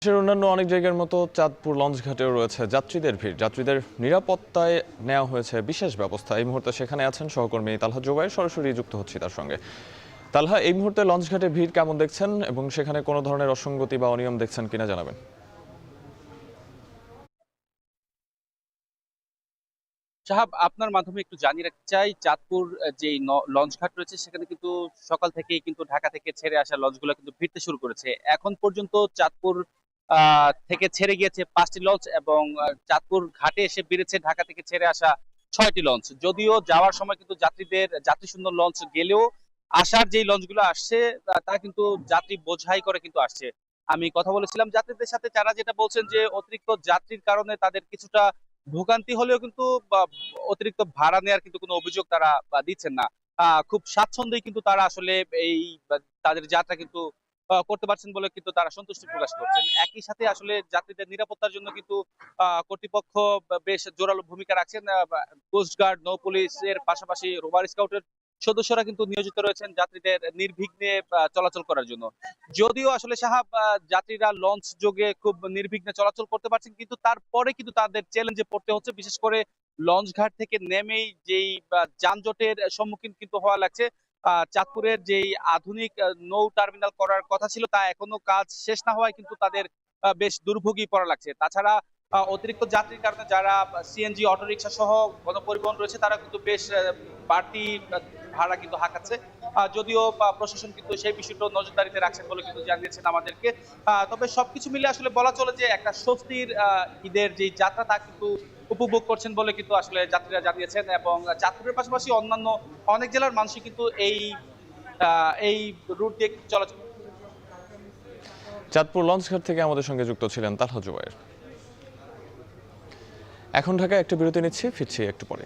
দেশের অন্যান্য অনেক জায়গার মতো চাঁদপুর লঞ্চঘাটেও রয়েছে যাত্রীদের ভিড়। যাত্রীদের নিরাপত্তায় নেওয়া হয়েছে বিশেষ ব্যবস্থা। এই মুহূর্তে সেখানে আছেন সহকর্মী তালহা জুবায়ের, সরাসরি যুক্ত হচ্ছি তার সঙ্গে। তালহা, এই মুহূর্তে লঞ্চঘাটে ভিড় কেমন দেখছেন এবং সেখানে কোনো ধরনের অসঙ্গতি বা অনিয়ম দেখছেন কিনা জানাবেন। সাহাব, আপনার মাধ্যমে একটু জানিয়ে রাখতে চাই, চাঁদপুর যে লঞ্চ ঘাট রয়েছে সেখানে কিন্তু সকাল থেকেই কিন্তু ঢাকা থেকে ছেড়ে আসা লঞ্চগুলো কিন্তু ভিড়তে শুরু করেছে। এখন পর্যন্ত চাঁদপুর থেকে ছেড়ে গিয়েছে 5টি লঞ্চ এবং চাঁদপুর ঘাটে এসে বেড়েছে ঢাকা থেকে ছেড়ে আসা 6টি লঞ্চ। যদিও যাওয়ার সময় কিন্তু যাত্রী শূন্য লঞ্চ গেলেও আসার যেই লঞ্চগুলো আসছে তা কিন্তু যাত্রী বোঝাই করে কিন্তু আসছে। আমি কথা বলেছিলাম যাত্রীদের সাথে, যারা যেটা বলছেন যে অতিরিক্ত যাত্রীর কারণে তাদের কিছুটা ভোগান্তি হলেও কিন্তু অতিরিক্ত ভাড়া নেওয়ার কিন্তু কোনো অভিযোগ তারা দিচ্ছেন না। খুব স্বাচ্ছন্দ্যেই কিন্তু তারা আসলে এই তাদের যাত্রা কিন্তু করতে পারছেন বলে কিন্তু তারা সন্তুষ্টি প্রকাশ করছেন। একই সাথে আসলে যাত্রীদের নিরাপত্তার জন্য কিন্তু কর্তৃপক্ষ বেশ জোরালো ভূমিকা রাখছেন। কোস্টগার্ড, নৌ পুলিশের পাশাপাশি রোভার স্কাউটের সদস্যরা কিন্তু নিয়োজিত রয়েছেন যাত্রীদের নির্বিঘ্নে চলাচল করার জন্য। যদিও আসলে সাহাব, যাত্রীরা লঞ্চ যোগে খুব নির্বিঘ্নে চলাচল করতে পারছেন, কিন্তু তারপরে কিন্তু তাদের চ্যালেঞ্জে পড়তে হচ্ছে। বিশেষ করে লঞ্চ ঘাট থেকে নেমেই যেই যানজটের সম্মুখীন কিন্তু হওয়া লাগছে। চাঁদপুরের যেই আধুনিক নৌ টার্মিনাল করার কথা ছিল তা এখনো কাজ শেষ না হওয়ায় কিন্তু তাদের বেশ দুর্ভোগই পড়া লাগছে। তাছাড়া অতিরিক্ত যাত্রীর কারণে যারা সিএনজি, অটোরিকশা সহ গণপরিবহন রয়েছে তারা কিন্তু বেশ বাড়তি ভাড়া কিন্তু হাঁকাচ্ছে। যদিও প্রশাসন কিন্তু সেই বিষয়টা নজরদারিতে রাখছেন বলে কিন্তু জানিয়েছেন আমাদেরকে। তবে সবকিছু মিলে আসলে বলা চলে যে একটা স্বস্তির ঈদের যে যাত্রা তা কিন্তু উপভোগ করছেন বলে কিন্তু আসলে যাত্রীরা জানিয়েছেন। এবং চাঁদপুরের পাশাপাশি অন্যান্য অনেক জেলার মানুষই কিন্তু এই রুট দিয়ে চলাচল। চাঁদপুর লঞ্চঘাট থেকে আমাদের সঙ্গে যুক্ত ছিলেন তালহা জুবায়ের। এখন ঢাকায় একটা বিরতি নিচ্ছি, ফিরছি একটু পরে।